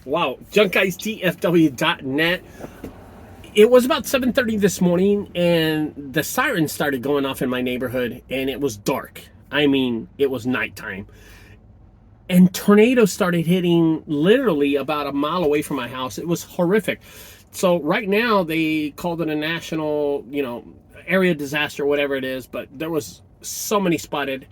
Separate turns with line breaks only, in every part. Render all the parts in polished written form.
Wow, junkguysdfw.net. It was about 7:30 this morning, and the sirens started going off in my neighborhood, and it was dark. I mean, it was nighttime. And tornadoes started hitting literally about a mile away from my house. It was horrific. So right now, they called it a national, area disaster, whatever it is, but there was so many spotted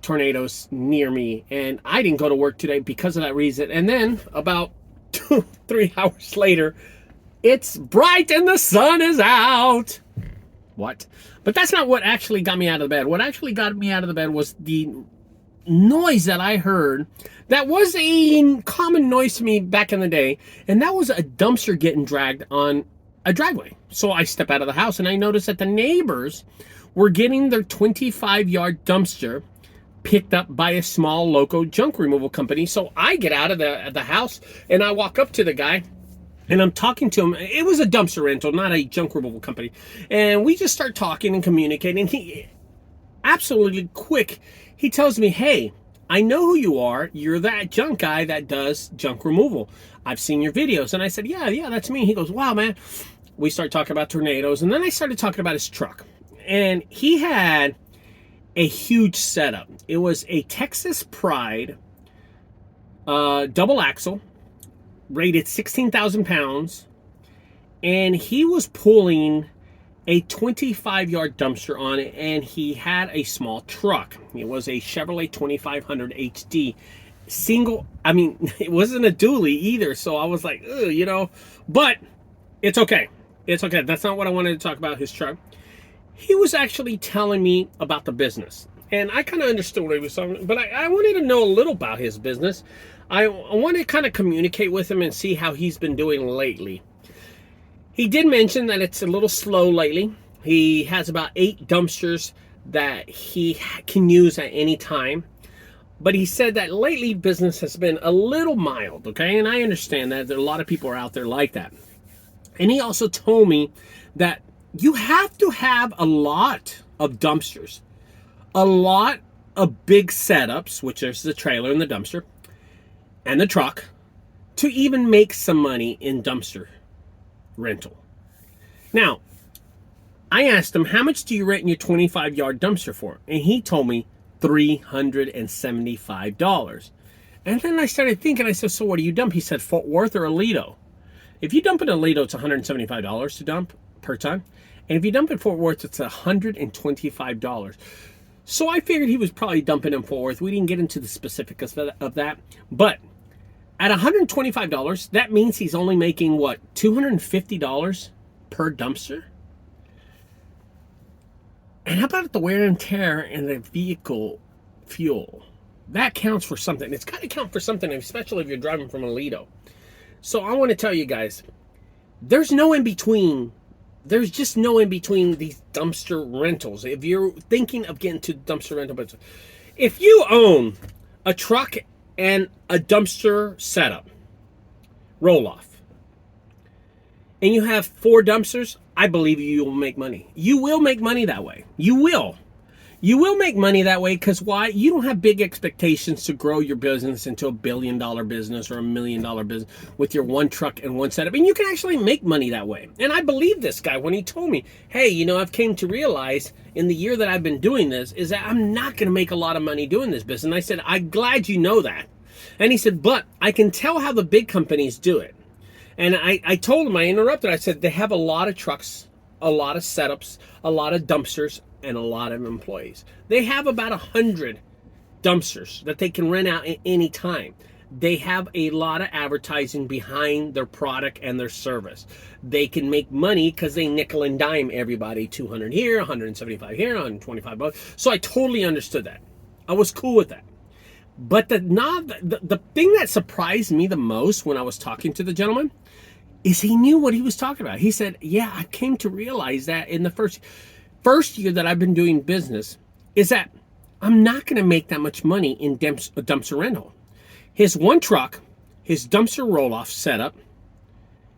tornadoes near me, and I didn't go to work today because of that reason. And then about 2-3 hours later, it's bright and the sun is out. What? But that's not what actually got me out of the bed. What actually got me out of the bed was the noise that I heard. That was a common noise to me back in the day, and that was a dumpster getting dragged on a driveway. So I step out of the house and I noticed that the neighbors were getting their 25-yard dumpster picked up by a small local junk removal company. So I get out of the house and I walk up to the guy and I'm talking to him. It was a dumpster rental, not a junk removal company. And we just start talking and communicating. He absolutely quick, he tells me, "Hey, I know who you are. You're that junk guy that does junk removal. I've seen your videos." And I said, yeah, that's me. He goes, "Wow, man." We start talking about tornadoes. And then I started talking about his truck. And he had a huge setup. It was a Texas Pride double axle, rated 16,000 pounds. And he was pulling a 25-yard dumpster on it, and he had a small truck. It was a Chevrolet 2500 HD. Single, I mean, it wasn't a dually either, so I was like, ugh, but it's okay. It's okay. That's not what I wanted to talk about, his truck. He was actually telling me about the business, and I kind of understood what he was talking about, but I wanted to know a little about his business. I wanted to kind of communicate with him and see how he's been doing lately. He did mention that it's a little slow lately. He has about 8 dumpsters that he can use at any time. But he said that lately business has been a little mild, okay? And I understand that. There are a lot of people are out there like that. And he also told me that you have to have a lot of dumpsters, a lot of big setups, which is the trailer and the dumpster, and the truck, to even make some money in dumpster rental. Now, I asked him, "How much do you rent your 25-yard dumpster for?" And he told me $375. And then I started thinking, I said, "So what do you dump?" He said, "Fort Worth or Aledo." If you dump in Aledo, it's $175 to dump per ton. And if you dump in Fort Worth, it's $125. So I figured he was probably dumping in Fort Worth. We didn't get into the specifics of that. But at $125, that means he's only making, what, $250 per dumpster? And how about the wear and tear and the vehicle fuel? That counts for something. It's got to count for something, especially if you're driving from Aledo. So I want to tell you guys, there's no in between. There's just no in between these dumpster rentals. If you're thinking of getting to dumpster rental, but if you own a truck and a dumpster setup, roll off, and you have 4 dumpsters, I believe you will make money. You will make money that way. You will. You will make money that way because why? You don't have big expectations to grow your business into a $1 billion business or $1 million business with your one truck and one setup. And you can actually make money that way. And I believe this guy when he told me, "Hey, I've came to realize in the year that I've been doing this is that I'm not going to make a lot of money doing this business." And I said, "I'm glad you know that." And he said, "But I can tell how the big companies do it." And I told him, I interrupted. I said, "They have a lot of trucks, a lot of setups, a lot of dumpsters, and a lot of employees. They have about 100 dumpsters that they can rent out at any time. They have a lot of advertising behind their product and their service. They can make money because they nickel and dime everybody, 200 here, 175 here, $125. So I totally understood that. I was cool with that. But the thing that surprised me the most when I was talking to the gentleman is he knew what he was talking about. He said, "Yeah, I came to realize that in the first year that I've been doing business is that I'm not going to make that much money in dumpster rental." His one truck, his dumpster roll-off setup,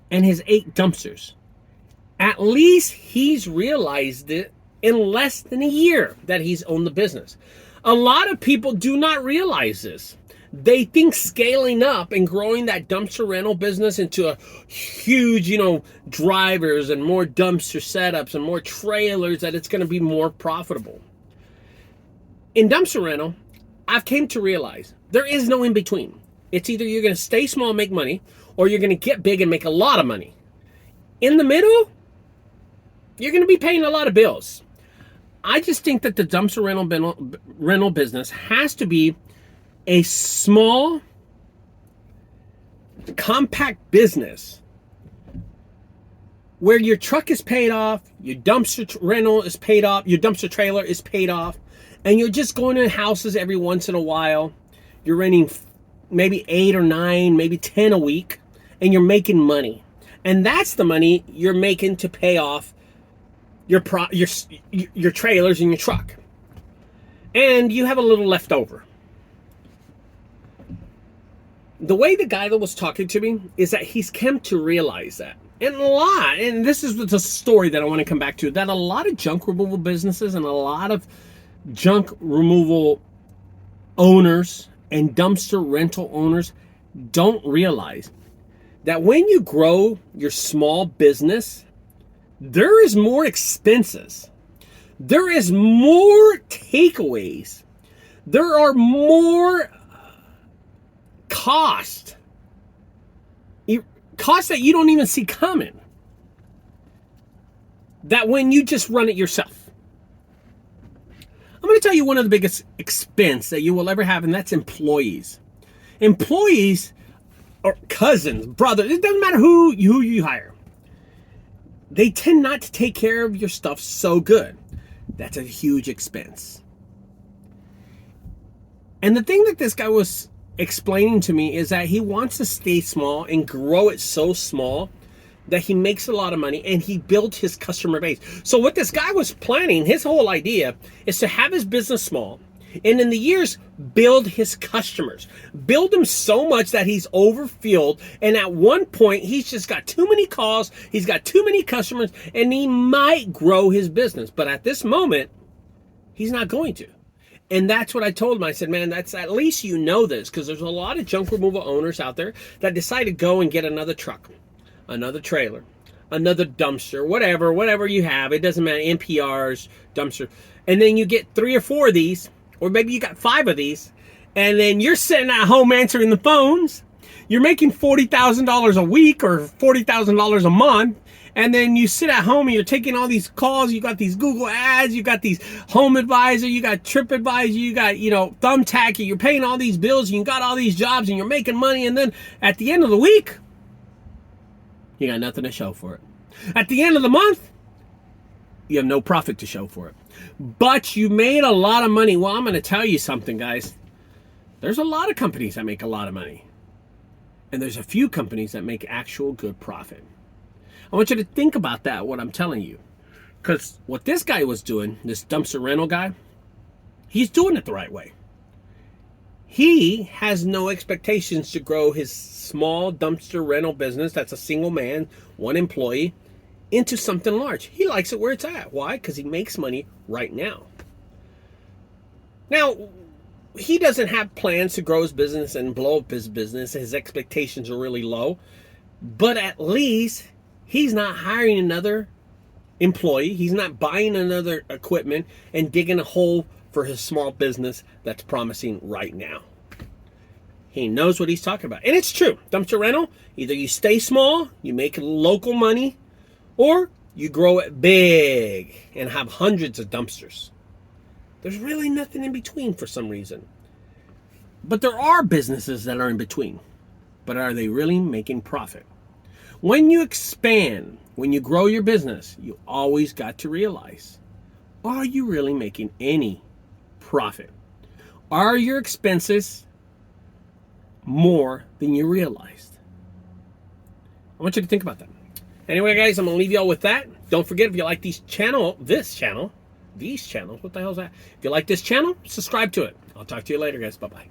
and his 8 dumpsters. At least he's realized it in less than a year that he's owned the business. A lot of people do not realize this. They think scaling up and growing that dumpster rental business into a huge, drivers and more dumpster setups and more trailers, that it's going to be more profitable. In dumpster rental, I've came to realize there is no in between. It's either you're going to stay small and make money, or you're going to get big and make a lot of money. In the middle, you're going to be paying a lot of bills. I just think that the dumpster rental business has to be a small, compact business where your truck is paid off, your dumpster rental is paid off, your dumpster trailer is paid off, and you're just going to houses every once in a while. You're renting maybe 8 or 9, maybe 10 a week, and you're making money. And that's the money you're making to pay off your trailers and your truck. And you have a little left over. The way the guy that was talking to me is that he's come to realize that. And this is the story that I want to come back to, that a lot of junk removal businesses and a lot of junk removal owners and dumpster rental owners don't realize that when you grow your small business, there is more expenses. There is more takeaways. There are more costs that you don't even see coming, that when you just run it yourself. I'm going to tell you one of the biggest expense that you will ever have, and that's employees. Employees or cousins, brothers, it doesn't matter who you hire. They tend not to take care of your stuff so good. That's a huge expense. And the thing that this guy was explaining to me is that he wants to stay small and grow it so small that he makes a lot of money, and he built his customer base. So what this guy was planning, his whole idea is to have his business small, and in the years, build his customers. Build them so much that he's overfilled, and at one point, he's just got too many calls, he's got too many customers, and he might grow his business. But at this moment, he's not going to. And that's what I told him. I said, man, that's at least this, because there's a lot of junk removal owners out there that decide to go and get another truck, another trailer, another dumpster, whatever you have. It doesn't matter, NPRs, dumpster. And then you get 3 or 4 of these, or maybe you got 5 of these, and then you're sitting at home answering the phones. You're making $40,000 a week or $40,000 a month, and then you sit at home and you're taking all these calls. You got these Google ads, you got these Home Advisor, you got TripAdvisor, you got, Thumbtack, and you're paying all these bills, and you got all these jobs, and you're making money, and then at the end of the week, you got nothing to show for it. At the end of the month, you have no profit to show for it. But you made a lot of money. Well, I'm going to tell you something, guys. There's a lot of companies that make a lot of money. And there's a few companies that make actual good profit. I want you to think about that, what I'm telling you. Because what this guy was doing, this dumpster rental guy, he's doing it the right way. He has no expectations to grow his small dumpster rental business, that's a single man, 1 employee, into something large. He likes it where it's at. Why? Because he makes money right now. Now, he doesn't have plans to grow his business and blow up his business. His expectations are really low. But at least he's not hiring another employee. He's not buying another equipment and digging a hole for his small business that's promising right now. He knows what he's talking about. And it's true. Dumpster rental, either you stay small, you make local money, or you grow it big and have hundreds of dumpsters. There's really nothing in between for some reason. But there are businesses that are in between. But are they really making profit? When you expand, when you grow your business, you always got to realize, are you really making any profit? Are your expenses more than you realized? I want you to think about that. Anyway, guys, I'm going to leave you all with that. Don't forget, if you like these channels, what the hell is that? If you like this channel, subscribe to it. I'll talk to you later, guys. Bye-bye.